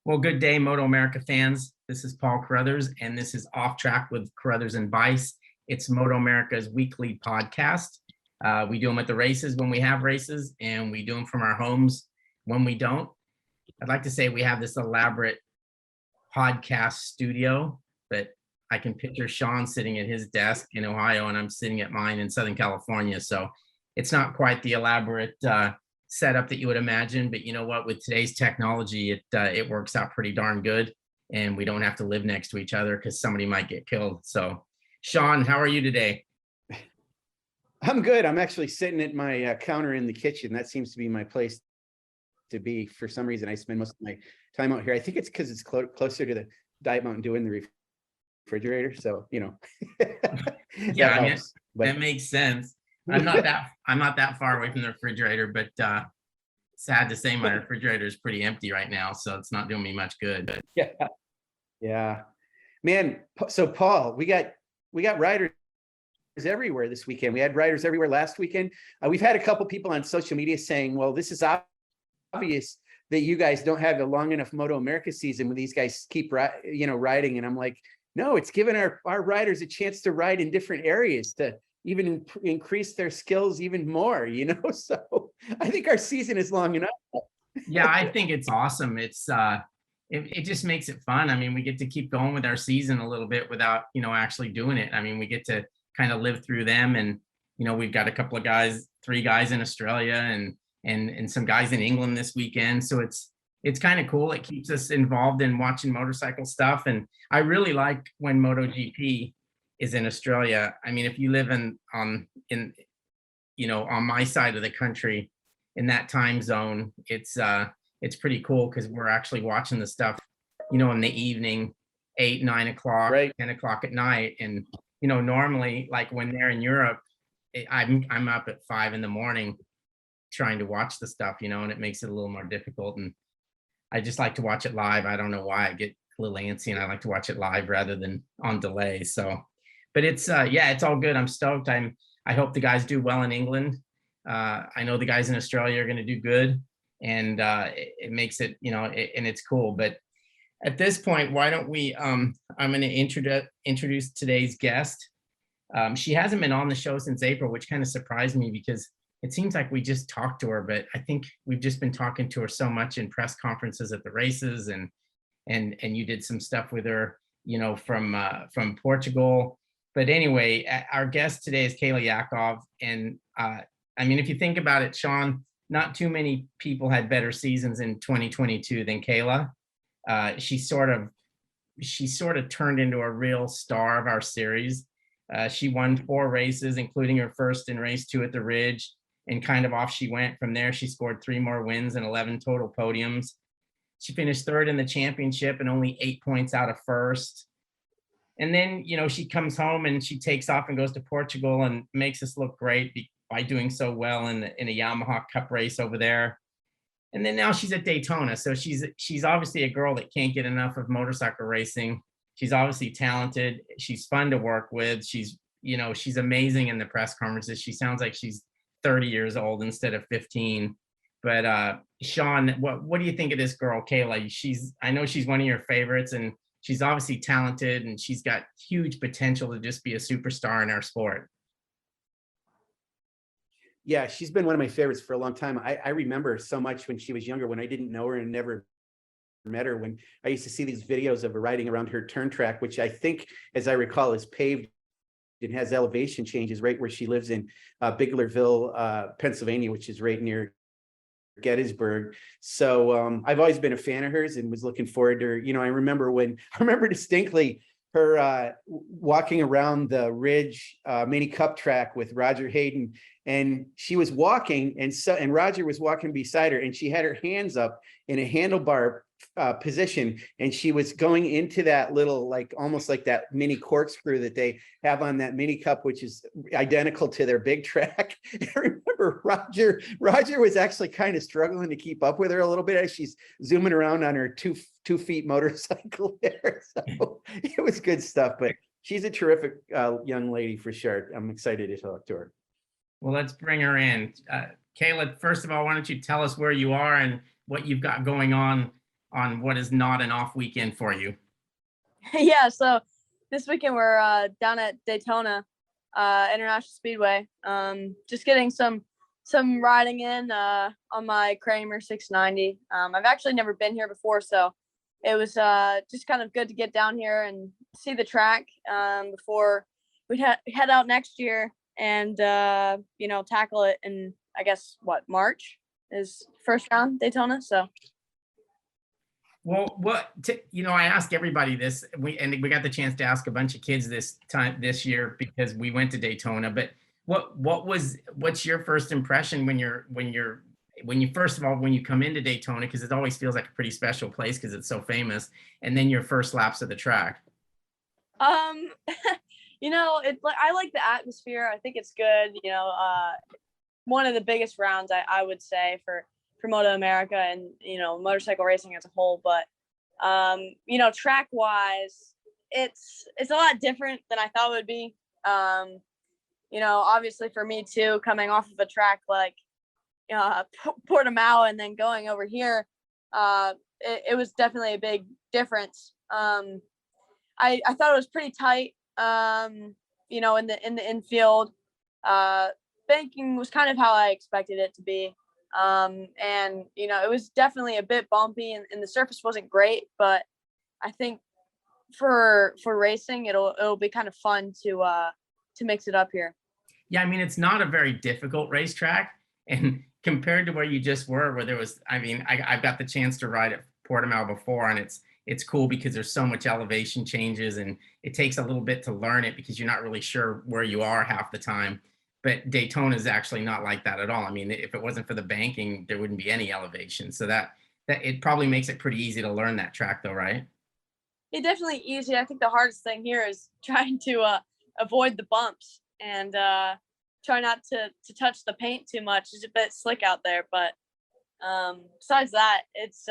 Well, good day, MotoAmerica fans. This is Paul Carruthers, and this is Off Track with Carruthers and Bice. It's MotoAmerica's weekly podcast. We do them at the races when we have races, and we do them from our homes when we don't. I'd like to say we have this elaborate podcast studio, but I can picture Sean sitting at his desk in Ohio, and I'm sitting at mine in Southern California. So it's not quite the elaborate setup that you would imagine, but you know what? With today's technology, it works out pretty darn good, and we don't have to live next to each other because somebody might get killed. So, Sean, how are you today? I'm good. I'm actually sitting at my counter in the kitchen. That seems to be my place to be. For some reason, I spend most of my time out here. I think it's because it's closer to the Diet Mountain Dew in the refrigerator. So, you know, Yeah, I mean, that makes sense. I'm not that far away from the refrigerator, but sad to say my refrigerator is pretty empty right now, so it's not doing me much good. Yeah, man. So Paul, we got riders everywhere this weekend. We had riders everywhere last weekend. We've had a couple people on social media saying, well, this is obvious that you guys don't have a long enough MotoAmerica season when these guys keep riding. And I'm like, no, it's giving our riders a chance to ride in different areas to even increase their skills even more, so I think our season is long enough. Yeah, I think it's awesome. It just makes it fun. I mean, we get to keep going with our season a little bit without actually doing it. I mean, we get to kind of live through them, and we've got a couple of guys, 3 guys in Australia and some guys in England this weekend, so it's kind of cool. It keeps us involved in watching motorcycle stuff, and I really like when MotoGP is in Australia. I mean, if you live on my side of the country in that time zone, it's pretty cool because we're actually watching the stuff, in the evening, 8, 9 o'clock, right, 10 o'clock at night. And, normally, like when they're in Europe, I'm up at 5 in the morning trying to watch the stuff, and it makes it a little more difficult. And I just like to watch it live. I don't know why. I get a little antsy and I like to watch it live rather than on delay. So, but it's all good. I'm stoked. I hope the guys do well in England. I know the guys in Australia are going to do good, and it makes it, and it's cool. But at this point, why don't we? I'm going to introduce today's guest. She hasn't been on the show since April, which kind of surprised me because it seems like we just talked to her, but I think we've just been talking to her so much in press conferences at the races, and you did some stuff with her, from Portugal. But anyway, our guest today is Kayla Yaakov. And I mean, if you think about it, Sean, not too many people had better seasons in 2022 than Kayla. She sort of turned into a real star of our series. She won 4 races, including her first in race 2 at the Ridge, and kind of off she went from there. She scored 3 more wins and 11 total podiums. She finished 3rd in the championship and only 8 points out of 1st. And then, she comes home and she takes off and goes to Portugal and makes us look great by doing so well in a Yamaha Cup race over there. And then now she's at Daytona. So she's obviously a girl that can't get enough of motorcycle racing. She's obviously talented. She's fun to work with. She's amazing in the press conferences. She sounds like she's 30 years old instead of 15. But Sean, what do you think of this girl, Kayla? I know she's one of your favorites, and she's obviously talented, and she's got huge potential to just be a superstar in our sport. Yeah, she's been one of my favorites for a long time. I remember so much when she was younger, when I didn't know her and never met her, when I used to see these videos of her riding around her turn track, which I think, as I recall, is paved and has elevation changes right where she lives in Biglerville, Pennsylvania, which is right near Gettysburg. So I've always been a fan of hers and was looking forward to her. I remember distinctly her walking around the Ridge Mini Cup track with Roger Hayden, and she was walking, and Roger was walking beside her, and she had her hands up in a handlebar position, and she was going into that little, almost like that mini corkscrew that they have on that Mini Cup, which is identical to their big track. I remember Roger was actually kind of struggling to keep up with her a little bit as she's zooming around on her two feet motorcycle there. So it was good stuff, but she's a terrific young lady for sure. I'm excited to talk to her. Well, let's bring her in. Kayla, first of all, why don't you tell us where you are and what you've got going on on what is not an off weekend for you. Yeah, so this weekend we're down at Daytona International Speedway. Just getting some riding in on my Kramer 690. I've actually never been here before, so it was just kind of good to get down here and see the track before we head out next year and tackle it in, I guess, March is first round Daytona. So well, I ask everybody this, we got the chance to ask a bunch of kids this year because we went to Daytona, but what's your first impression when you first of all, when you come into Daytona, because it always feels like a pretty special place because it's so famous, and then your first laps of the track? I like the atmosphere. I think it's good. One of the biggest rounds I would say for MotoAmerica and motorcycle racing as a whole. But track wise, it's a lot different than I thought it would be. Obviously for me too, coming off of a track like Portimao and then going over here, it was definitely a big difference. I thought it was pretty tight. In the infield, banking was kind of how I expected it to be. It was definitely a bit bumpy and the surface wasn't great, but I think for racing, it'll be kind of fun to mix it up here. Yeah, I mean, it's not a very difficult racetrack, and compared to where you just were, where there was, I've got the chance to ride at Portimao before, and it's cool because there's so much elevation changes, and it takes a little bit to learn it because you're not really sure where you are half the time. But Daytona is actually not like that at all. I mean, if it wasn't for the banking, there wouldn't be any elevation. So that it probably makes it pretty easy to learn that track, though, right? It definitely easy. I think the hardest thing here is trying to avoid the bumps and try not to touch the paint too much. It's a bit slick out there, but besides that, it's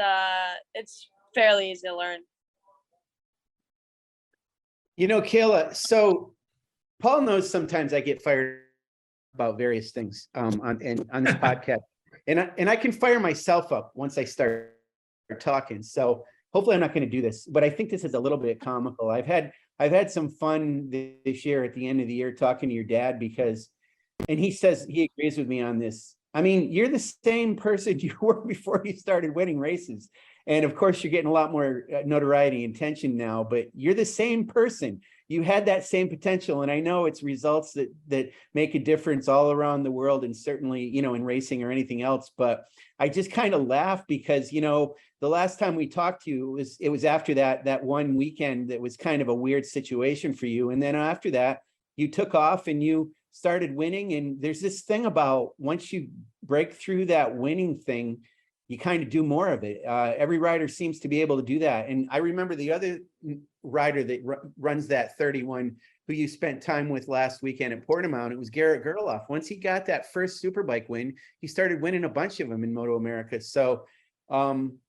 fairly easy to learn. Kayla, so Paul knows sometimes I get fired about various things on this podcast, and I can fire myself up once I start talking. So hopefully I'm not going to do this, but I think this is a little bit comical. I've had some fun this year at the end of the year talking to your dad and he says he agrees with me on this. I mean, you're the same person you were before you started winning races. And of course, you're getting a lot more notoriety and attention now, but you're the same person. You had that same potential. And I know it's results that make a difference all around the world and certainly, in racing or anything else. But I just kind of laugh because, the last time we talked to you, it was after that one weekend that was kind of a weird situation for you. And then after that, you took off and you started winning. And there's this thing about once you break through that winning thing, you kind of do more of it. Every rider seems to be able to do that. And I remember the other rider that runs that 31, who you spent time with last weekend at Portimao, and it was Garrett Gerloff. Once he got that first Superbike win, he started winning a bunch of them in MotoAmerica. So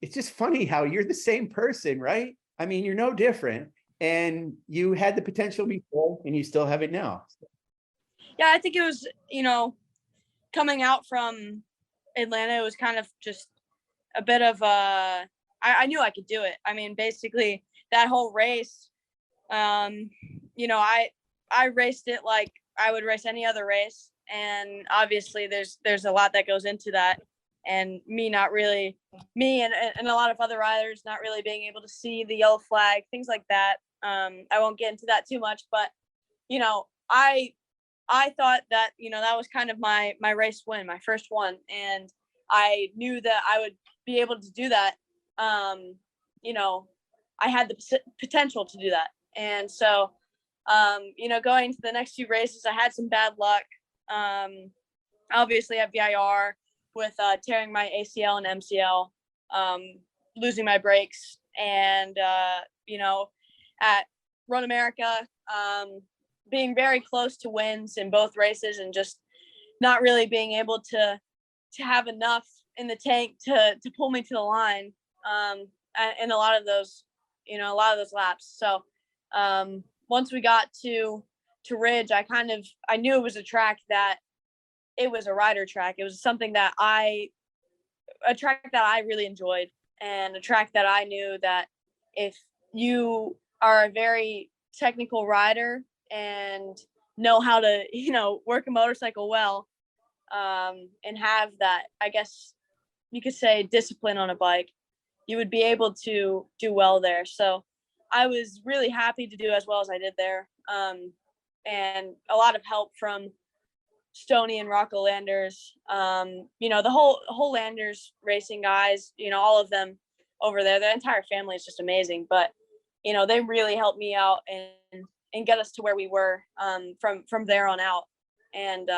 it's just funny how you're the same person, right? I mean, you're no different, and you had the potential before and you still have it now. Yeah, I think it was, coming out from Atlanta, it was kind of just a bit of I knew I could do it. I mean, basically that whole race, I raced it like I would race any other race. And obviously there's a lot that goes into that. And me and a lot of other riders not really being able to see the yellow flag, things like that. I won't get into that too much, but, I thought that, that was kind of my race win, my first one. And I knew that I would be able to do that. I had the potential to do that. And so, going into the next few races, I had some bad luck. Obviously at VIR with tearing my ACL and MCL, losing my brakes, and, at Road America, being very close to wins in both races and just not really being able to have enough in the tank to pull me to the line in a lot of those laps. So once we got to Ridge, I knew it was a track that it was a rider track. It was something a track that I really enjoyed. and a track that I knew that if you are a very technical rider and know how to, work a motorcycle well, and have that, I guess you could say, discipline on a bike, you would be able to do well there. So I was really happy to do as well as I did there. And a lot of help from Stoney and Rocco Landers, the whole Landers racing guys, all of them over there. The entire family is just amazing. But they really helped me out and get us to where we were from there on out. And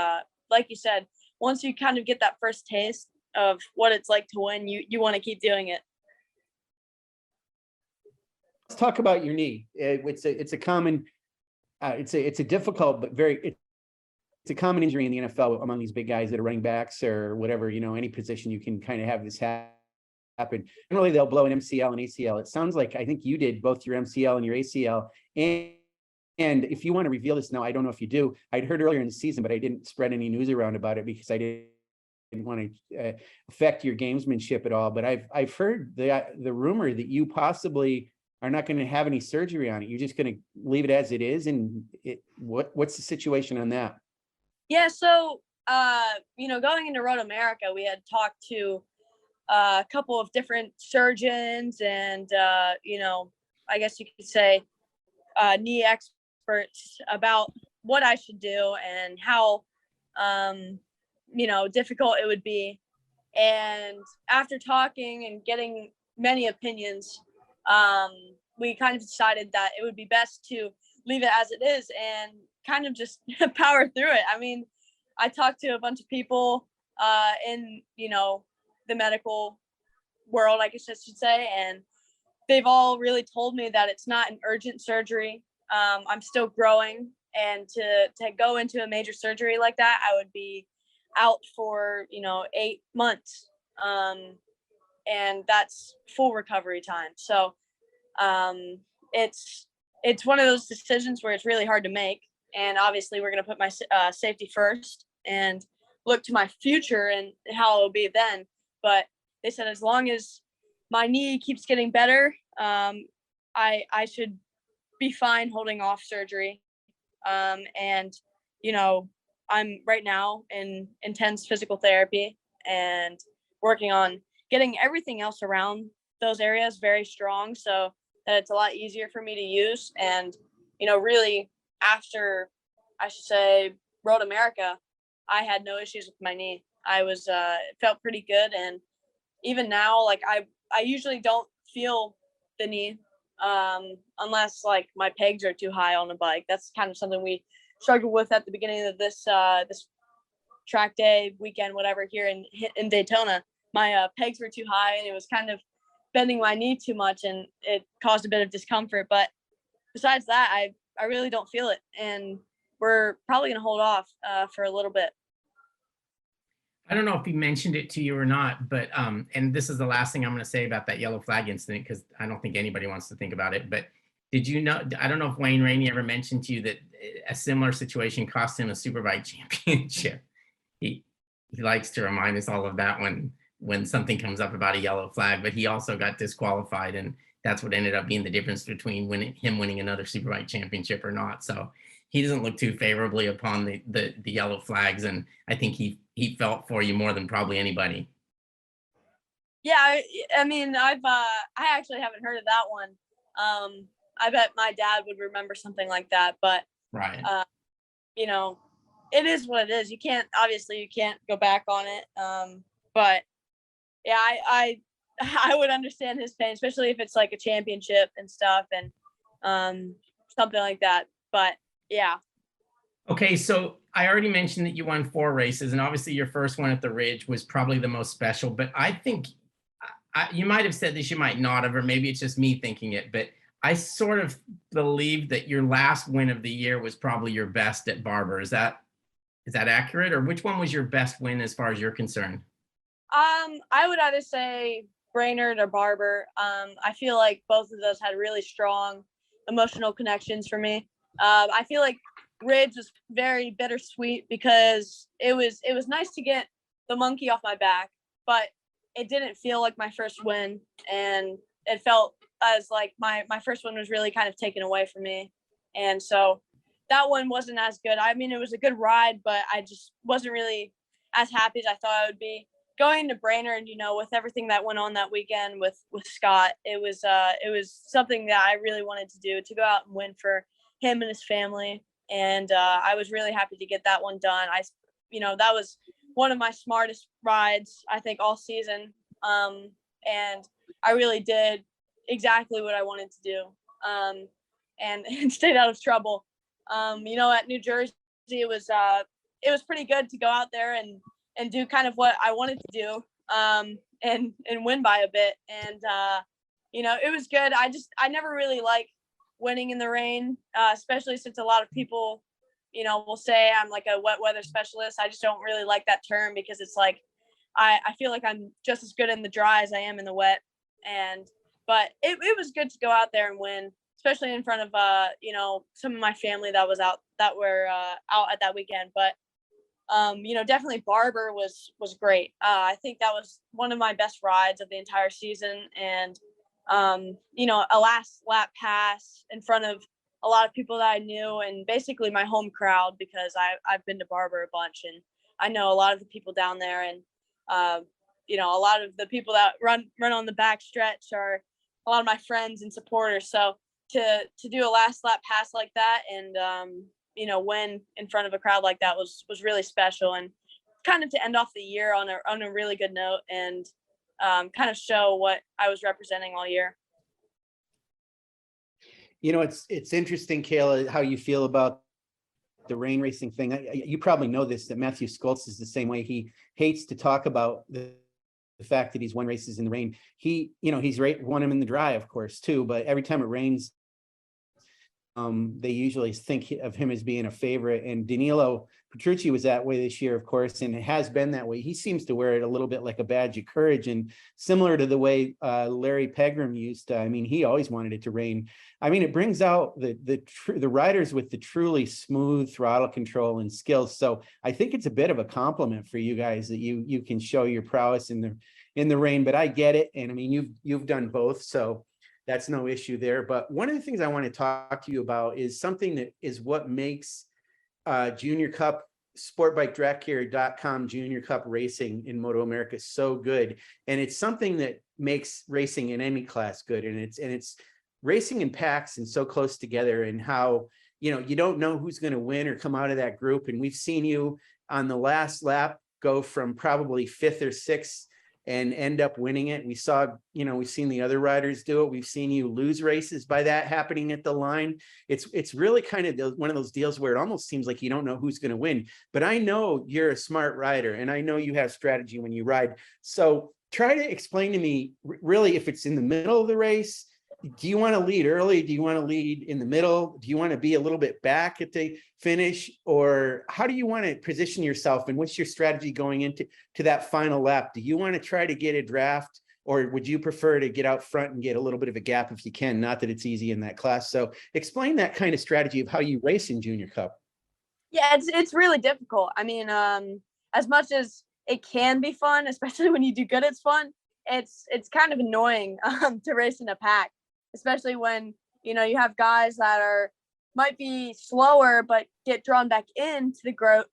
like you said, once you kind of get that first taste of what it's like to win, you want to keep doing it. Let's talk about your knee. It's a common, it's a difficult but it's a common injury in the NFL among these big guys that are running backs or whatever, any position you can kind of have this happen. Generally, they'll blow an MCL and ACL. It sounds like, I think you did both your MCL and your ACL. And if you want to reveal this now, I don't know if you do. I'd heard earlier in the season, but I didn't spread any news around about it because I didn't want to affect your gamesmanship at all. But I've heard the rumor that you possibly are not going to have any surgery on it. You're just going to leave it as it is. And what's the situation on that? Yeah, so going into MotoAmerica, we had talked to a couple of different surgeons and I guess you could say knee experts about what I should do and how difficult it would be. And after talking and getting many opinions, we kind of decided that it would be best to leave it as it is and kind of just power through it. I mean, I talked to a bunch of people in, the medical world, I guess I should say, and they've all really told me that it's not an urgent surgery. I'm still growing, and to go into a major surgery like that, I would be out for, 8 months. And that's full recovery time. So it's one of those decisions where it's really hard to make. And obviously we're going to put my safety first and look to my future and how it'll be then. But they said, as long as my knee keeps getting better, I should be fine holding off surgery. And, I'm right now in intense physical therapy and working on getting everything else around those areas very strong so that it's a lot easier for me to use. And, really after, I should say, MotoAmerica, I had no issues with my knee. I was, it felt pretty good. And even now, like I usually don't feel the knee unless like my pegs are too high on the bike. That's kind of something we struggled with at the beginning of this track day weekend, whatever, here in Daytona. My pegs were too high and it was kind of bending my knee too much and it caused a bit of discomfort. But besides that, I really don't feel it. And we're probably going to hold off for a little bit. I don't know if he mentioned it to you or not, but and this is the last thing I'm going to say about that yellow flag incident, because I don't think anybody wants to think about it. But did you know, I don't know if Wayne Rainey ever mentioned to you that a similar situation cost him a Superbike championship. He likes to remind us all of that when something comes up about a yellow flag, but he also got disqualified, and that's what ended up being the difference between him winning another Superbike championship or not. So he doesn't look too favorably upon the yellow flags, and I think he felt for you more than probably anybody. Yeah, I mean, I actually haven't heard of that one. I bet my dad would remember something like that, but right. It is what it is. You can't go back on it. But yeah, I would understand his pain, especially if it's like a championship and stuff and something like that. But yeah. Okay, so I already mentioned that you won 4 races, and obviously your first one at the Ridge was probably the most special, but I think you might have said this, you might not have, or maybe it's just me thinking it, but I sort of believe that your last win of the year was probably your best at Barber. Is that accurate, or which one was your best win as far as you're concerned? I would either say Brainerd or Barber. I feel like both of those had really strong emotional connections for me. I feel like Ridge was very bittersweet because it was nice to get the monkey off my back, but it didn't feel like my first win, and it felt as like my first win was really kind of taken away from me. And so that one wasn't as good. I mean, it was a good ride, but I just wasn't really as happy as I thought I would be. Going to Brainerd, you know, with everything that went on that weekend with Scott, it was something that I really wanted to do, to go out and win for him and his family. And I was really happy to get that one done. That was one of my smartest rides, I think, all season. And I really did exactly what I wanted to do, and stayed out of trouble. At New Jersey, it was pretty good to go out there and do kind of what I wanted to do, and win by a bit. And it was good. I never really like winning in the rain, especially since a lot of people, will say I'm like a wet weather specialist. I just don't really like that term, because it's like I feel like I'm just as good in the dry as I am in the wet. But it was good to go out there and win, especially in front of some of my family that were out at that weekend. But definitely Barber was great. I think that was one of my best rides of the entire season. And a last lap pass in front of a lot of people that I knew, and basically my home crowd, because I've been to Barber a bunch, and I know a lot of the people down there. And a lot of the people that run on the back stretch are a lot of my friends and supporters. So to do a last lap pass like that, and win in front of a crowd like that was really special, and kind of to end off the year on a really good note, and kind of show what I was representing all year. It's interesting, Kayla, how you feel about the rain racing thing. You probably know this, that Matthew Skoltz is the same way. He hates to talk about the fact that he's won races in the rain. He's won them in the dry, of course, too, but every time it rains, they usually think of him as being a favorite. And Danilo Petrucci was that way this year, of course, and it has been that way. He seems to wear it a little bit like a badge of courage, and similar to the way Larry Pegram used to. I mean, he always wanted it to rain. I mean, it brings out the riders with the truly smooth throttle control and skills. So I think it's a bit of a compliment for you guys that you can show your prowess in the rain. But I get it, and I mean, you've done both, so that's no issue there. But one of the things I want to talk to you about is something that is what makes Junior Cup, sportbikedragcarrier.com Junior Cup racing in MotoAmerica so good. And it's something that makes racing in any class good. And it's racing in packs and so close together, and how, you don't know who's going to win or come out of that group. And we've seen you on the last lap go from probably 5th or 6th and end up winning it. We saw, we've seen the other riders do it. We've seen you lose races by that happening at the line. It's really kind of one of those deals where it almost seems like you don't know who's going to win. But I know you're a smart rider, and I know you have strategy when you ride. So try to explain to me, really, if it's in the middle of the race, do you want to lead early? Do you want to lead in the middle? Do you want to be a little bit back at the finish? Or how do you want to position yourself? And what's your strategy going into that final lap? Do you want to try to get a draft, or would you prefer to get out front and get a little bit of a gap if you can? Not that it's easy in that class. So explain that kind of strategy of how you race in Junior Cup. Yeah, it's really difficult. I mean, as much as it can be fun, especially when you do good, it's fun. It's kind of annoying to race in a pack, especially when you have guys that might be slower but get drawn back into the group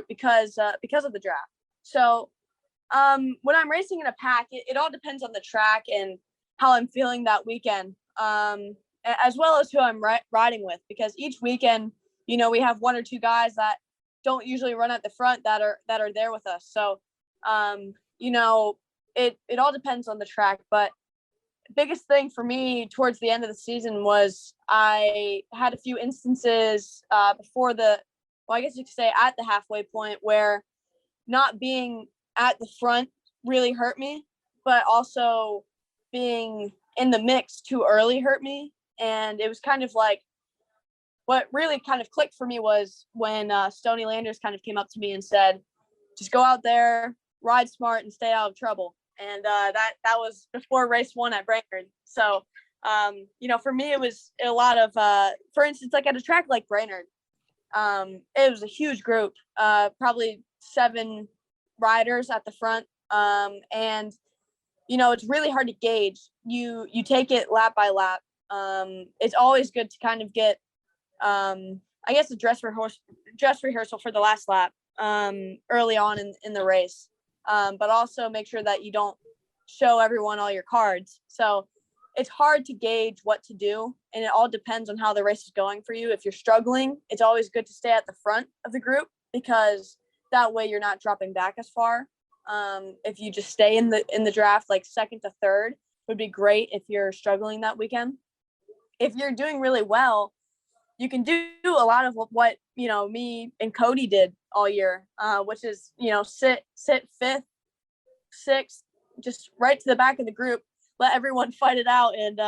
because of the draft. So when I'm racing in a pack, it all depends on the track and how I'm feeling that weekend, as well as who I'm riding with, because each weekend we have 1 or 2 guys that don't usually run at the front that are there with us. So it all depends on the track. But biggest thing for me towards the end of the season was I had a few instances before I guess you could say at the halfway point, where not being at the front really hurt me, but also being in the mix too early hurt me. And it was kind of like, what really kind of clicked for me was when Stoney Landers kind of came up to me and said, just go out there, ride smart, and stay out of trouble. And that was before race 1 at Brainerd. So, for me, it was a lot of, for instance, like at a track like Brainerd, it was a huge group, probably 7 riders at the front. And it's really hard to gauge. You take it lap by lap. It's always good to kind of get, I guess, a dress rehearsal for the last lap early on in the race, but also make sure that you don't show everyone all your cards. So it's hard to gauge what to do, and it all depends on how the race is going for you. If you're struggling, it's always good to stay at the front of the group, because that way you're not dropping back as far. If you just stay in the draft, like second to third, would be great if you're struggling that weekend. If you're doing really well, you can do a lot of what me and Cody did all year, which is sit fifth, sixth, just right to the back of the group, let everyone fight it out, and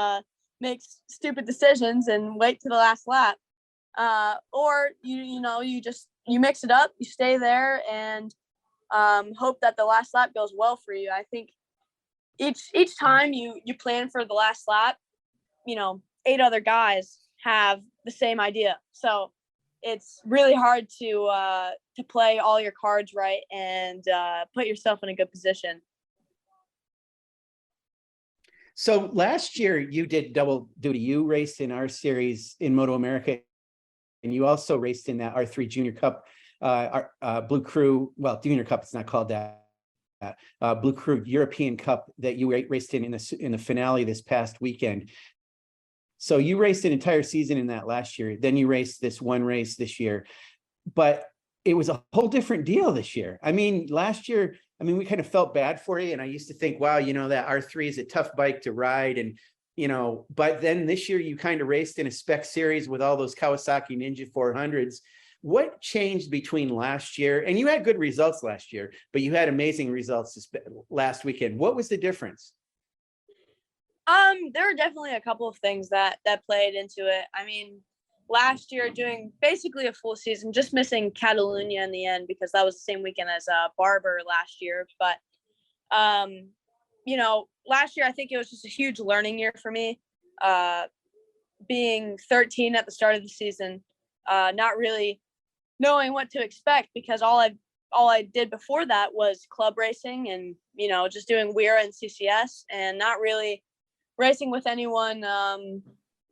make stupid decisions and wait to the last lap. Or you mix it up, you stay there, and hope that the last lap goes well for you. I think each time you plan for the last lap, 8 other guys have the same idea. So it's really hard to play all your cards right and put yourself in a good position. So last year you did double duty. You raced in our series in MotoAmerica, and you also raced in that R3 Junior Cup, Blue Crew. Well, Junior Cup, it's not called that. Blue Crew European Cup that you raced in the finale this past weekend. So you raced an entire season in that last year. Then you raced this one race this year, but it was a whole different deal this year. I mean, last year, we kind of felt bad for you. And I used to think, wow, that R3 is a tough bike to ride. And, but then this year you kind of raced in a spec series with all those Kawasaki Ninja 400s. What changed between last year? And you had good results last year, but you had amazing results last weekend. What was the difference? There were definitely a couple of things that played into it. I mean, last year doing basically a full season, just missing Catalunya in the end because that was the same weekend as Barber last year. But last year I think it was just a huge learning year for me. Being 13 at the start of the season, not really knowing what to expect, because all I did before that was club racing and just doing WERA and CCS, and not really racing with anyone,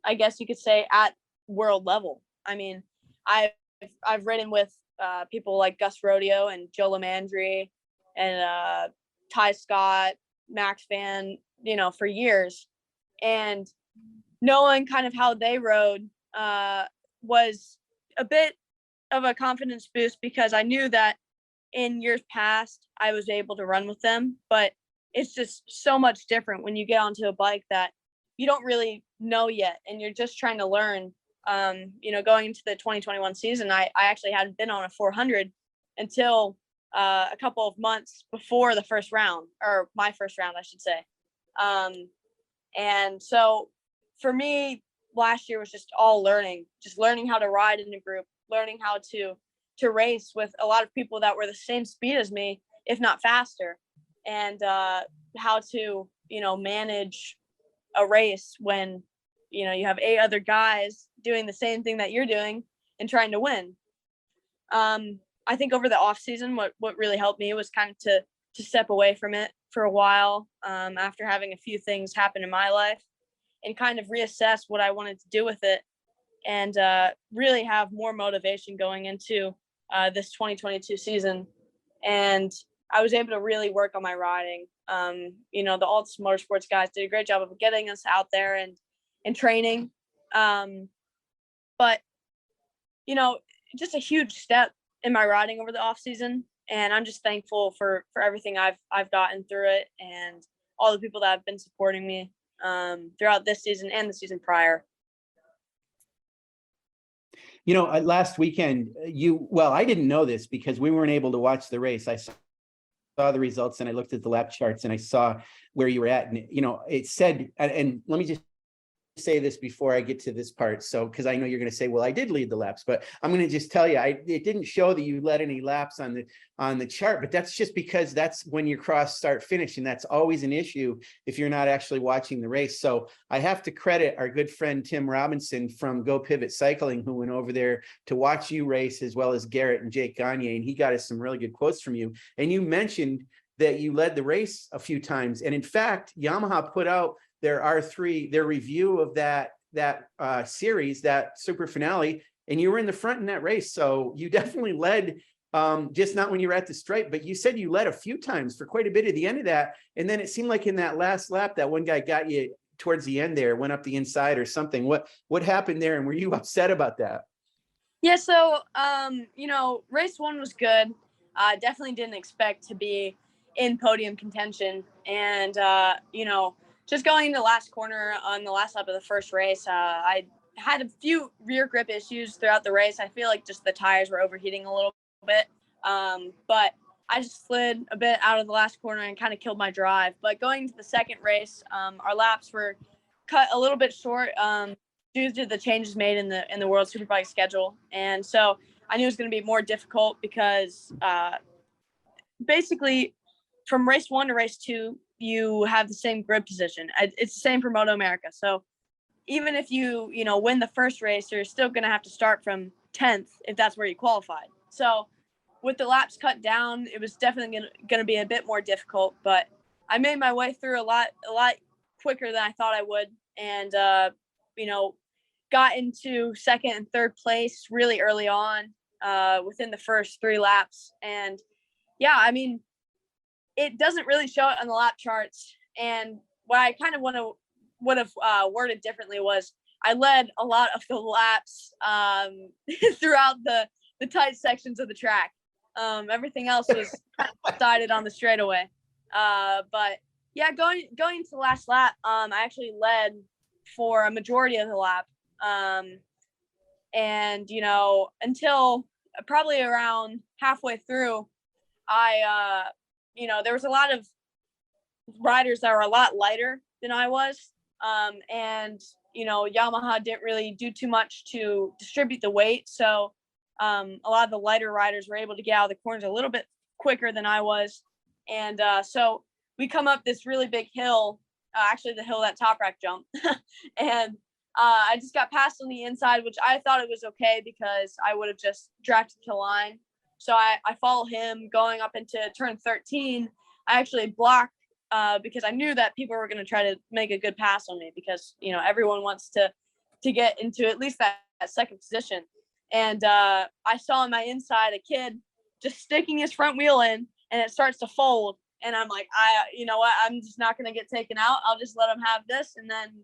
I guess you could say, at world level. I mean, I've ridden with people like Gus Rodeo and Joe Lamandri and Ty Scott, Max Van, for years, and knowing kind of how they rode was a bit of a confidence boost, because I knew that in years past I was able to run with them, but it's just so much different when you get onto a bike that you don't really know yet, and you're just trying to learn. Going into the 2021 season, I actually hadn't been on a 400 until a couple of months before the first round, or my first round, I should say. And so for me, last year was just all learning how to ride in a group, learning how to race with a lot of people that were the same speed as me, if not faster, and how to manage a race when you have 8 other guys doing the same thing that you're doing and trying to win. I think over the off season, what really helped me was kind of to step away from it for a while, after having a few things happen in my life, and kind of reassess what I wanted to do with it, and really have more motivation going into this 2022 season. And I was able to really work on my riding. The Altus Motorsports guys did a great job of getting us out there and training. But just a huge step in my riding over the off season. And I'm just thankful for everything I've gotten through it, and all the people that have been supporting me throughout this season and the season prior. Last weekend, I didn't know this because we weren't able to watch the race. I saw the results and I looked at the lap charts and I saw where you were at. And, it said, and let me just say this before I get to this part. So, because I know you're going to say, well, I did lead the laps, but I'm going to just tell you, it didn't show that you led any laps on the chart, but that's just because that's when your cross start finish. And that's always an issue if you're not actually watching the race. So I have to credit our good friend, Tim Robinson from Go Pivot Cycling, who went over there to watch you race, as well as Garrett and Jake Gagne. And he got us some really good quotes from you. And you mentioned that you led the race a few times. And in fact, Yamaha put out their R3, their review of that series, that super finale, and you were in the front in that race. So you definitely led, just not when you were at the stripe, but you said you led a few times for quite a bit at the end of that. And then it seemed like in that last lap, that one guy got you towards the end there, went up the inside or something. What happened there? And were you upset about that? Yeah, so you know, race one was good. I definitely didn't expect to be in podium contention. And you know, just going into the last corner on the last lap of the first race, I had a few rear grip issues throughout the race. I feel like just the tires were overheating a little bit. But I just slid a bit out of the last corner and kind of killed my drive. But going into the second race, our laps were cut a little bit short due to the changes made in the World Superbike schedule. And so I knew it was going to be more difficult because basically from race one to race two, you have the same grid position. It's the same for MotoAmerica. So even if you win the first race, you're still going to have to start from 10th if that's where you qualified. So with the laps cut down, it was definitely going to be a bit more difficult, but I made my way through a lot quicker than I thought I would. And, got into second and third place really early on within the first 3 laps. And yeah, I mean, it doesn't really show it on the lap charts. And what I kind of would have worded differently was I led a lot of the laps throughout the tight sections of the track. Everything else was decided on the straightaway. But yeah, going into the last lap, I actually led for a majority of the lap. And, until probably around halfway through, there was a lot of riders that were a lot lighter than I was. And, Yamaha didn't really do too much to distribute the weight. So a lot of the lighter riders were able to get out of the corners a little bit quicker than I was. And so we come up this really big hill, actually the hill that Top Rack jumped. And I just got passed on the inside, which I thought it was okay because I would have just drafted to line. So I follow him going up into turn 13. I actually blocked because I knew that people were going to try to make a good pass on me because, everyone wants to get into at least that second position. And I saw on my inside a kid just sticking his front wheel in and it starts to fold. And I'm like, you know what? I'm just not going to get taken out. I'll just let him have this. And then,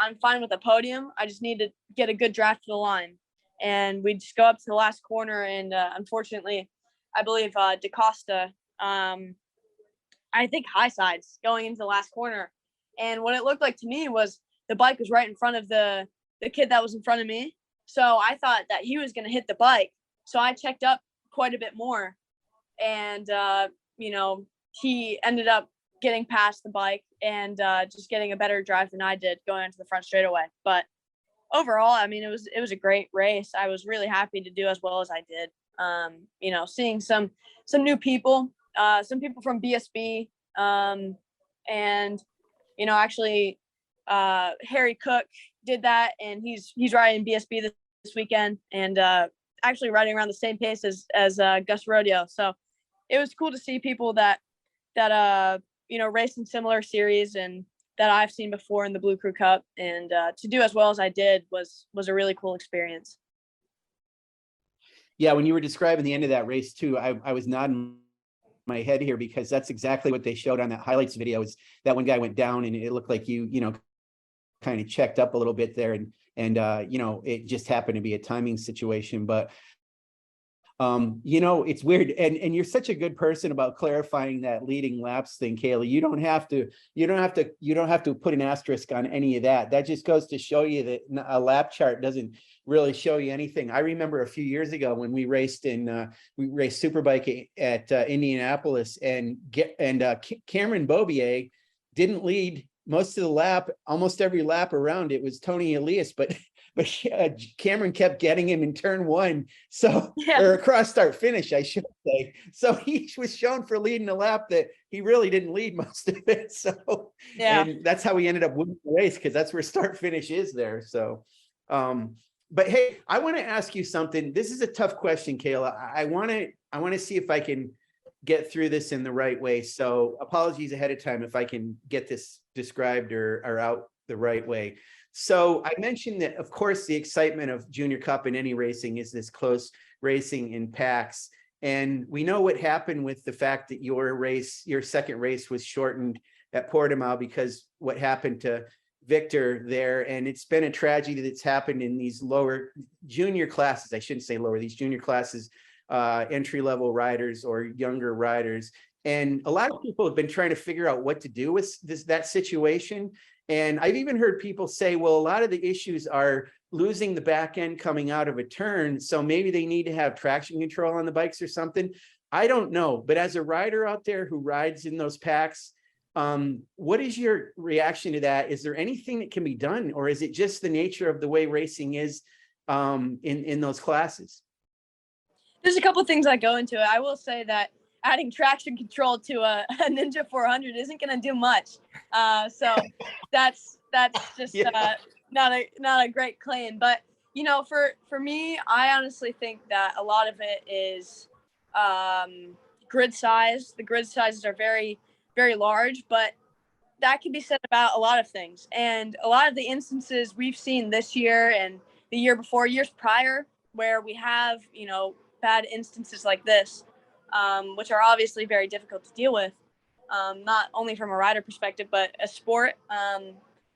I'm fine with a podium. I just need to get a good draft to the line. And we just go up to the last corner. And unfortunately, I believe DaCosta, I think high sides going into the last corner. And what it looked like to me was the bike was right in front of the kid that was in front of me. So I thought that he was going to hit the bike. So I checked up quite a bit more. And, he ended up getting past the bike and just getting a better drive than I did going into the front straightaway. But overall, I mean, it was a great race. I was really happy to do as well as I did. Seeing some new people, some people from BSB, and actually Harry Cook did that, and he's riding BSB this weekend, and actually riding around the same pace as Gus Rodeo. So it was cool to see people that race in similar series and that I've seen before in the Blue Crew Cup, and to do as well as I did was a really cool experience. Yeah, when you were describing the end of that race too, I was nodding my head here because that's exactly what they showed on that highlights video. Is that one guy went down and it looked like you kind of checked up a little bit there, and it just happened to be a timing situation. But it's weird, and you're such a good person about clarifying that leading laps thing, Kayla. You don't have to put an asterisk on any of that. That just goes to show you that a lap chart doesn't really show you anything. I remember a few years ago when we raced Superbike at Indianapolis, and Cameron Bobier didn't lead most of the lap. Almost every lap around it was Tony Elias, but Cameron kept getting him in turn 1, or across start finish, I should say. So he was shown for leading a lap that he really didn't lead most of it. So and that's how we ended up winning the race, because that's where start finish is there. So but hey, I want to ask you something. This is a tough question, Kayla. I want to see if I can get through this in the right way. So apologies ahead of time if I can get this described or out the right way. So I mentioned that, of course, the excitement of Junior Cup in any racing is this close racing in packs. And we know what happened with the fact that your second race was shortened at Portimao because what happened to Victor there. And it's been a tragedy that's happened in these lower junior classes. I shouldn't say lower, these junior classes, entry-level riders or younger riders. And a lot of people have been trying to figure out what to do with that situation. And I've even heard people say, well, a lot of the issues are losing the back end coming out of a turn. So maybe they need to have traction control on the bikes or something. I don't know. But as a rider out there who rides in those packs, what is your reaction to that? Is there anything that can be done, or is it just the nature of the way racing is in those classes? There's a couple of things that go into it. I will say that adding traction control to a Ninja 400 isn't going to do much. So that's just not a great claim. But, you know, for me, I honestly think that a lot of it is grid size. The grid sizes are very, very large, but that can be said about a lot of things. And a lot of the instances we've seen this year and the year before, years prior, where we have, you know, bad instances like this, which are obviously very difficult to deal with, not only from a rider perspective, but a sport.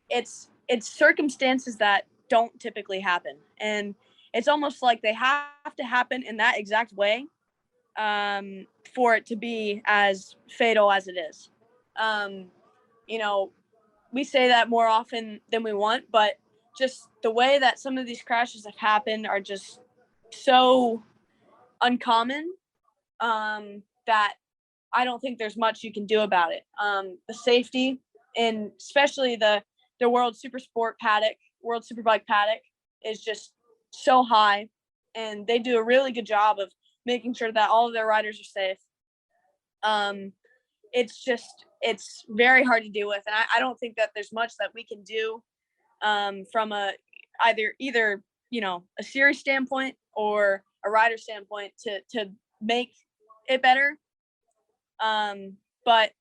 It's circumstances that don't typically happen. And it's almost like they have to happen in that exact way for it to be as fatal as it is. You know, we say that more often than we want, but just the way that some of these crashes have happened are just so uncommon that I don't think there's much you can do about it. The safety, and especially the World Superbike paddock is just so high, and they do a really good job of making sure that all of their riders are safe. It's very hard to deal with, and I don't think that there's much that we can do from either you know, a series standpoint or a rider standpoint to make it better. But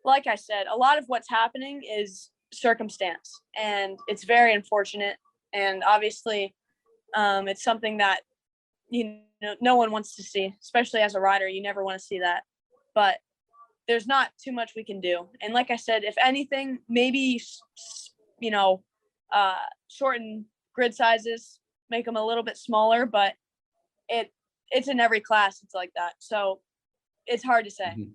like I said, a lot of what's happening is circumstance, and it's very unfortunate. And obviously, it's something that, you know, no one wants to see, especially as a rider. You never want to see that, but there's not too much we can do. And like I said, if anything, maybe, you know, shorten grid sizes, make them a little bit smaller, but it's in every class. It's like that. So it's hard to say. Mm-hmm.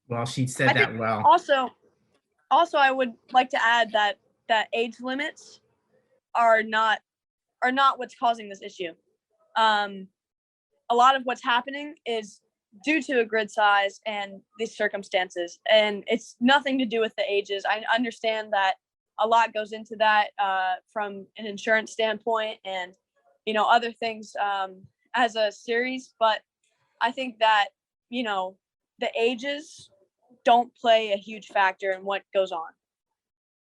Well, she said that well. Also, I would like to add that age limits are not what's causing this issue. A lot of what's happening is due to a grid size and these circumstances, and it's nothing to do with the ages. I understand that a lot goes into that from an insurance standpoint and, you know, other things as a series, but I think that, you know, the ages don't play a huge factor in what goes on.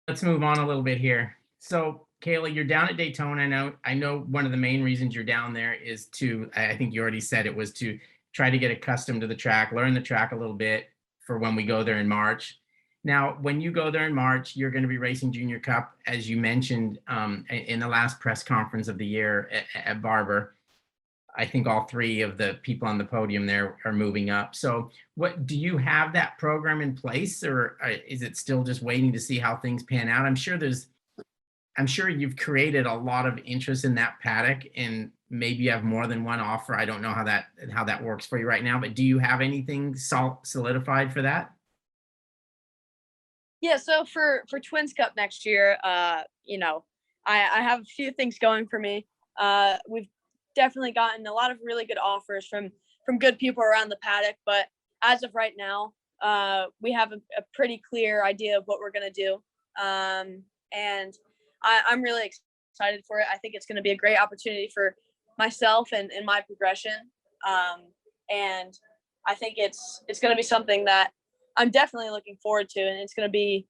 Let's move on a little bit here. So Kayla, you're down at Daytona. I know one of the main reasons you're down there is to, I think you already said it, was to try to get accustomed to the track, learn the track a little bit for when we go there in March. Now, when you go there in March, you're going to be racing Junior Cup, as you mentioned in the last press conference of the year at Barber. I think all three of the people on the podium there are moving up. So what, do you have that program in place, or is it still just waiting to see how things pan out? I'm sure you've created a lot of interest in that paddock, and maybe you have more than one offer. I don't know how that works for you right now, but do you have anything solidified for that? Yeah, so for Twins Cup next year, you know, I have a few things going for me. We've definitely gotten a lot of really good offers from good people around the paddock, but as of right now, we have a pretty clear idea of what we're going to do. And I'm really excited for it. I think it's going to be a great opportunity for myself and my progression. And I think it's going to be something that I'm definitely looking forward to, and it's going to be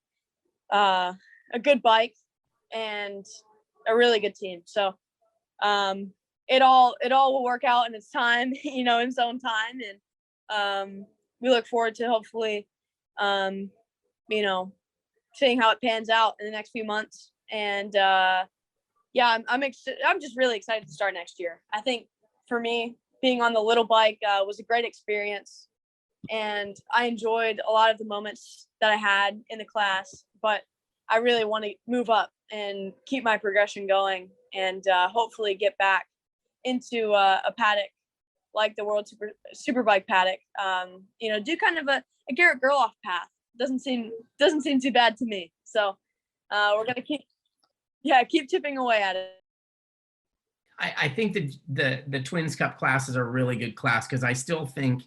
a good bike and a really good team. So it all will work out in its time, you know, in its own time. And we look forward to hopefully, you know, seeing how it pans out in the next few months. And yeah, I'm just really excited to start next year. I think for me, being on the little bike was a great experience, and I enjoyed a lot of the moments that I had in the class. But I really want to move up and keep my progression going, and hopefully get back into a paddock like the World Superbike paddock. You know, do kind of a Garrett Gerloff path. Doesn't seem too bad to me. So we're gonna keep chipping away at it. I think the Twins Cup class is a really good class, because I still think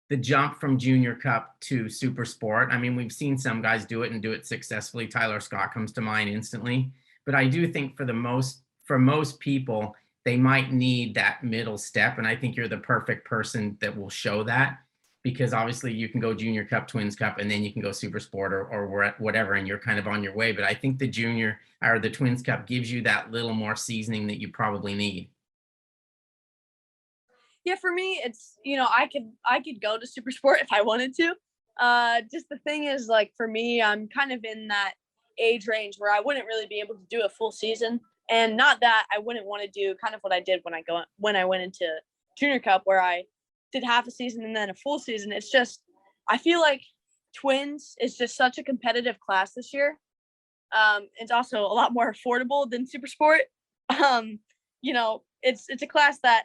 the jump from Junior Cup to Super Sport, I mean, we've seen some guys do it and do it successfully. Tyler Scott comes to mind instantly. But I do think for most people, they might need that middle step. And I think you're the perfect person that will show that, because obviously you can go Junior Cup, Twins Cup, and then you can go Super Sport or whatever, and you're kind of on your way. But I think the Junior or the Twins Cup gives you that little more seasoning that you probably need. Yeah, for me, it's, you know, I could go to Super Sport if I wanted to. Just the thing is, like, for me, I'm kind of in that age range where I wouldn't really be able to do a full season. And not that I wouldn't want to do kind of what I did when I went into Junior Cup, where I did half a season and then a full season. It's just, I feel like Twins is just such a competitive class this year. It's also a lot more affordable than Super Sport. You know, it's a class that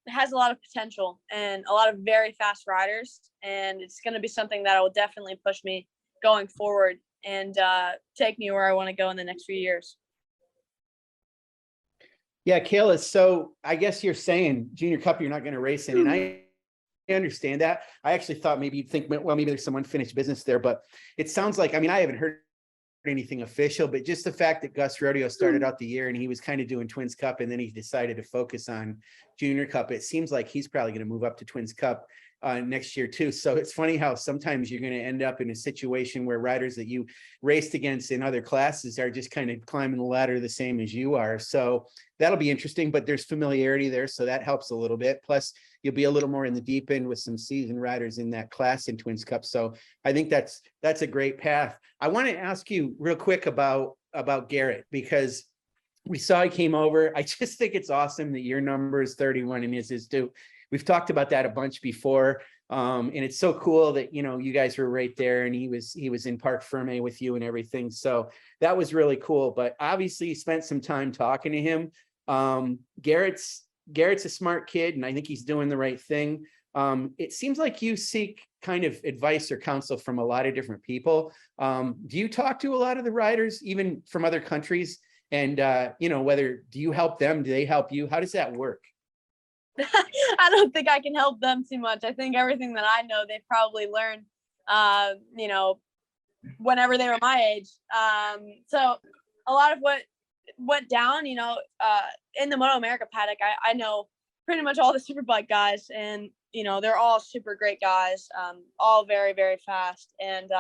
has a lot of potential and a lot of very fast riders, and it's going to be something that will definitely push me going forward and take me where I want to go in the next few years. Yeah, Kayla, so I guess you're saying Junior Cup you're not going to race in, and I understand that. I actually thought maybe you'd think, well, maybe there's some unfinished business there, but it sounds like, I mean, I haven't heard anything official, but just the fact that Gus Rodeo started out the year and he was kind of doing Twins Cup, and then he decided to focus on Junior Cup, it seems like he's probably going to move up to Twins Cup next year too. So it's funny how sometimes you're going to end up in a situation where riders that you raced against in other classes are just kind of climbing the ladder the same as you are. So that'll be interesting, but there's familiarity there, so that helps a little bit. Plus you'll be a little more in the deep end with some seasoned riders in that class in Twins Cup. So I think that's a great path. I want to ask you real quick about Garrett, because we saw he came over. I just think it's awesome that your number is 31 and his is too. We've talked about that a bunch before. And it's so cool that, you know, you guys were right there, and he was in Parc Ferme with you and everything. So that was really cool. But obviously you spent some time talking to him. Garrett's a smart kid, and I think he's doing the right thing. It seems like you seek kind of advice or counsel from a lot of different people. Do you talk to a lot of the riders, even from other countries? And, you know, do you help them? Do they help you? How does that work? I don't think I can help them too much. I think everything that I know, they probably learned, you know, whenever they were my age. So a lot of what went down, you know, in the MotoAmerica paddock, I know pretty much all the Superbike guys, and, you know, they're all super great guys, all very, very fast. And,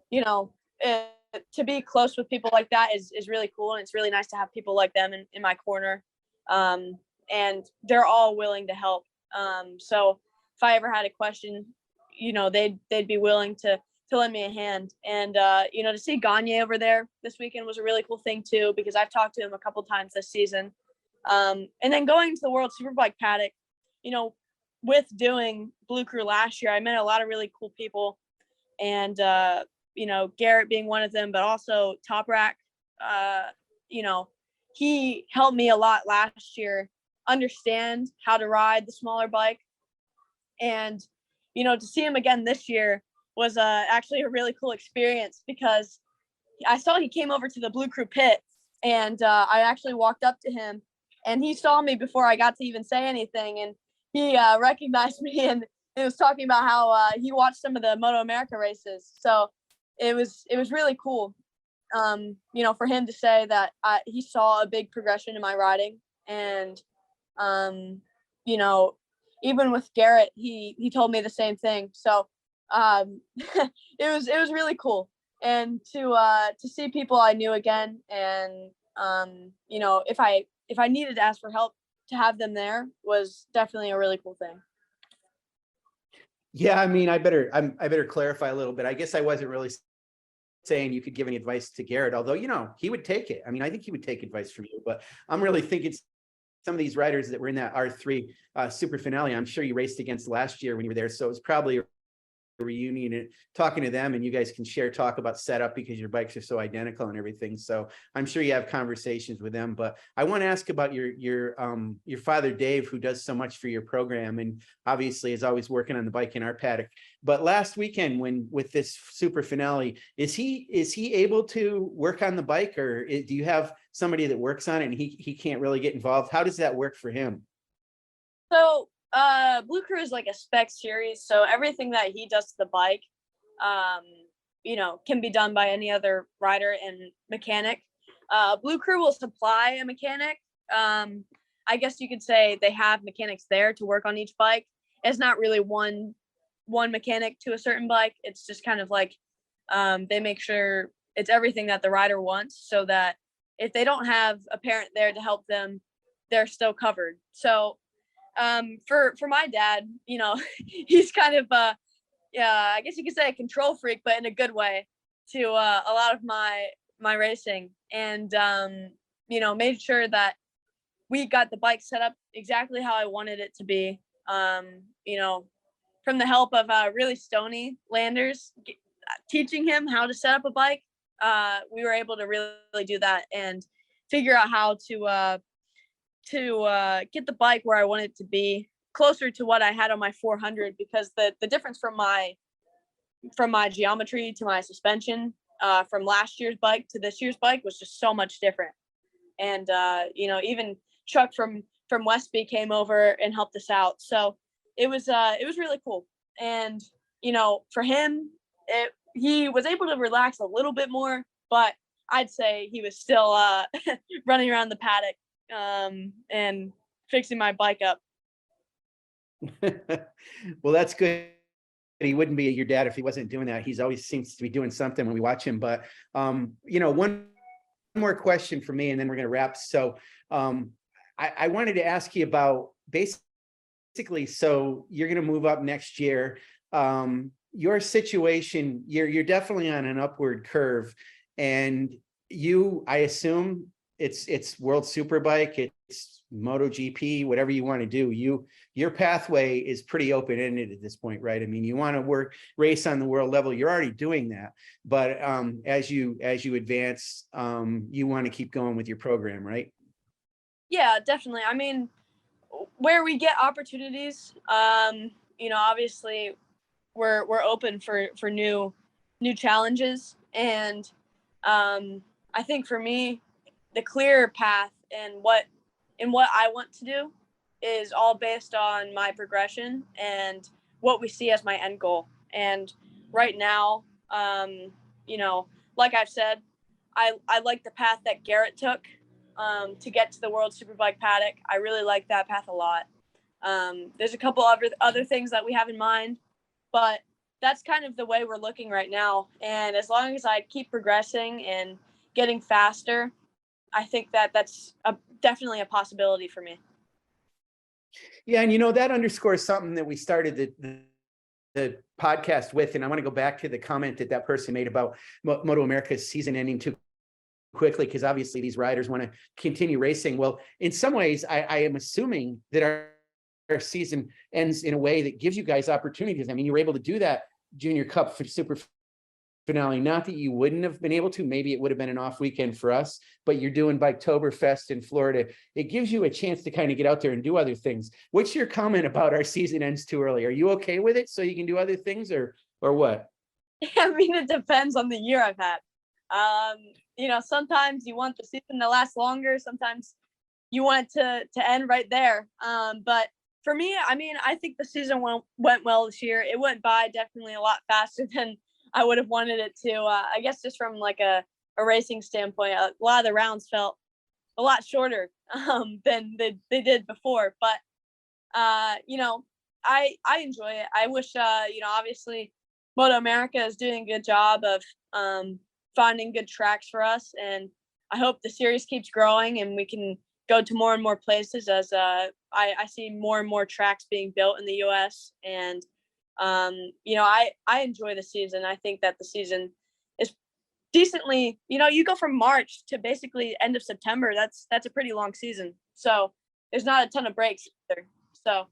you know, to be close with people like that is really cool. And it's really nice to have people like them in my corner. And they're all willing to help. So if I ever had a question, you know, they'd be willing to lend me a hand. And, you know, to see Gagne over there this weekend was a really cool thing too, because I've talked to him a couple times this season. And then going to the World Superbike paddock, you know, with doing Blue Crew last year, I met a lot of really cool people, and, you know, Garrett being one of them, but also Top Rack, you know, he helped me a lot last year understand how to ride the smaller bike. And, you know, to see him again this year was actually a really cool experience, because I saw he came over to the Blue Crew pit, and I actually walked up to him, and he saw me before I got to even say anything, and he recognized me, and he was talking about how he watched some of the MotoAmerica races. So it was really cool, you know, for him to say that he saw a big progression in my riding. And you know, even with Garrett, he told me the same thing. So it was really cool. And to see people I knew again, and you know, if I needed to ask for help, to have them there was definitely a really cool thing. Yeah, I mean, I better clarify a little bit. I guess I wasn't really saying you could give any advice to Garrett, although, you know, he would take it. I mean, I think he would take advice from you, but I'm really thinking some of these riders that were in that R3 super finale, I'm sure you raced against last year when you were there. So it's probably a reunion and talking to them, and you guys can talk about setup because your bikes are so identical and everything. So I'm sure you have conversations with them. But I want to ask about your father Dave, who does so much for your program and obviously is always working on the bike in our paddock. But last weekend, with this super finale, is he able to work on the bike, or do you have somebody that works on it and he can't really get involved? How does that work for him? So Blue Crew is like a spec series, so everything that he does to the bike can be done by any other rider and mechanic. Blue Crew will supply a mechanic. I guess you could say they have mechanics there to work on each bike. It's not really one mechanic to a certain bike. It's just kind of like they make sure it's everything that the rider wants, so that if they don't have a parent there to help them, they're still covered. So for my dad, he's kind of I guess you could say a control freak, but in a good way, to a lot of my racing, and made sure that we got the bike set up exactly how I wanted it to be. From the help of really stony landers teaching him how to set up a bike, we were able to really do that and figure out how to get the bike where I want it to be, closer to what I had on my 400, because the difference from my geometry to my suspension from last year's bike to this year's bike was just so much different. And even Chuck from Westby came over and helped us out. So it was really cool. And for him, he was able to relax a little bit more, but I'd say he was still running around the paddock and fixing my bike up. Well, that's good. He wouldn't be your dad if he wasn't doing that. He's always seems to be doing something when we watch him. But one more question for me, and then we're going to wrap. So I wanted to ask you about basically, so you're going to move up next year. Your situation, you're definitely on an upward curve, and I assume it's World Superbike, it's MotoGP, whatever you want to do. Your pathway is pretty open-ended at this point, right? I mean, you want to race on the world level. You're already doing that, but as you advance, you want to keep going with your program, right? Yeah, definitely. I mean, where we get opportunities, obviously we're open for new challenges, and I think for me, the clear path and what I want to do is all based on my progression and what we see as my end goal. And right now, like I've said, I like the path that Garrett took to get to the World Superbike paddock. I really like that path a lot. There's a couple other things that we have in mind, but that's kind of the way we're looking right now. And as long as I keep progressing and getting faster, I think that's definitely a possibility for me. Yeah, and that underscores something that we started the podcast with, and I want to go back to the comment that person made about MotoAmerica's season ending too quickly, because obviously these riders want to continue racing. Well, in some ways, I am assuming that our season ends in a way that gives you guys opportunities. I mean, you were able to do that Junior Cup for Super Finale. Not that you wouldn't have been able to. Maybe it would have been an off weekend for us, but you're doing Biketoberfest in Florida. It gives you a chance to kind of get out there and do other things. What's your comment about our season ends too early? Are you okay with it so you can do other things, or what? I mean, it depends on the year I've had. Sometimes you want the season to last longer. Sometimes you want it to end right there. But for me, I mean, I think the season went well this year. It went by definitely a lot faster than I would have wanted it to. I guess just from like a racing standpoint, a lot of the rounds felt a lot shorter than they did before. But I enjoy it. I wish obviously MotoAmerica is doing a good job of finding good tracks for us, and I hope the series keeps growing and we can go to more and more places as I see more and more tracks being built in the US, and You know, I enjoy the season. I think that the season is decently, you know, you go from March to basically end of September. That's a pretty long season. So there's not a ton of breaks either. So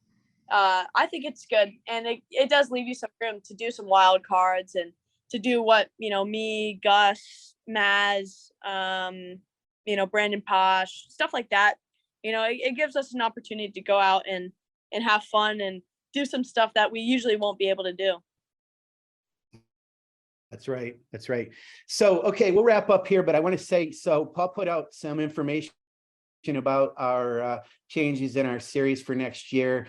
I think it's good. And it does leave you some room to do some wild cards and to do what, you know, me, Gus, Maz, you know, Brandon Posh, stuff like that. You know, it gives us an opportunity to go out and have fun and do some stuff that we usually won't be able to do. That's right. That's right. So, okay, we'll wrap up here, but I want to say, so Paul put out some information about our changes in our series for next year.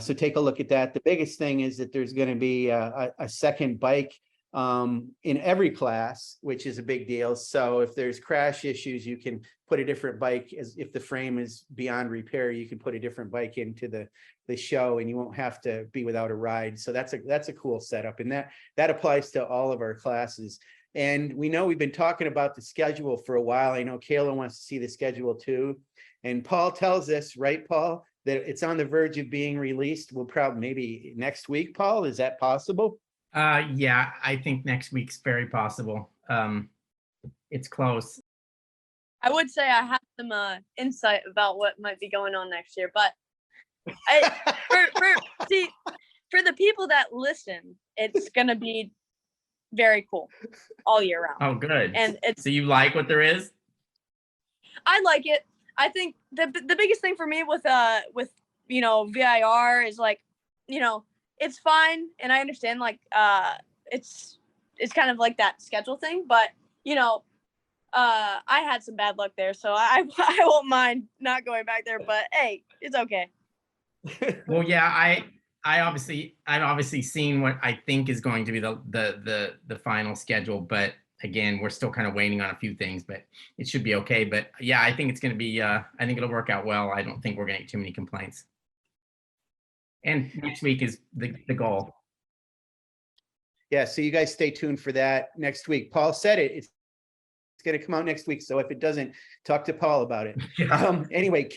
So take a look at that. The biggest thing is that there's going to be a second bike in every class, which is a big deal. So if there's crash issues, you can put a different bike. As if the frame is beyond repair, you can put a different bike into the show, and you won't have to be without a ride. So that's a cool setup, and that applies to all of our classes. And we know we've been talking about the schedule for a while. I know Kayla wants to see the schedule too. And Paul tells us, right, Paul, that it's on the verge of being released. We'll probably maybe next week, Paul. Is that possible? Yeah, I think next week's very possible. It's close. I would say I have some insight about what might be going on next year, but for the people that listen, it's gonna be very cool all year round. Oh, good. And so you like what there is? I like it. I think the biggest thing for me with you know, VIR is like, you know, it's fine, and I understand like it's kind of like that schedule thing, but you know, I had some bad luck there, so I won't mind not going back there, but hey, it's okay. Well, yeah, I've obviously seen what I think is going to be the final schedule, but again, we're still kind of waiting on a few things, but it should be okay. But yeah, I think it's going to be I think it'll work out well. I don't think we're going to get too many complaints. And next week is the goal. Yeah, so you guys stay tuned for that next week. Paul said it's going to come out next week, so if it doesn't, talk to Paul about it. Yeah. Anyway,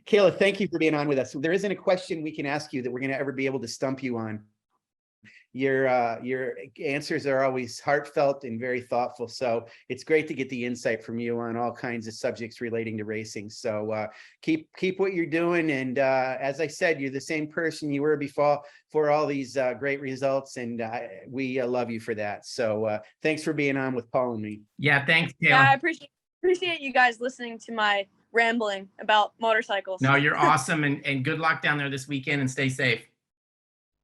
Kayla, thank you for being on with us. There isn't a question we can ask you that we're going to ever be able to stump you on. Your answers are always heartfelt and very thoughtful. So it's great to get the insight from you on all kinds of subjects relating to racing. So keep what you're doing. And as I said, you're the same person you were before for all these great results. And we love you for that. So thanks for being on with Paul and me. Yeah, thanks, Kayla. Yeah, I appreciate you guys listening to my rambling about motorcycles. No, you're awesome, and good luck down there this weekend, and stay safe.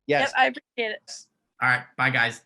Yes. Yep, I appreciate it. All right, bye guys.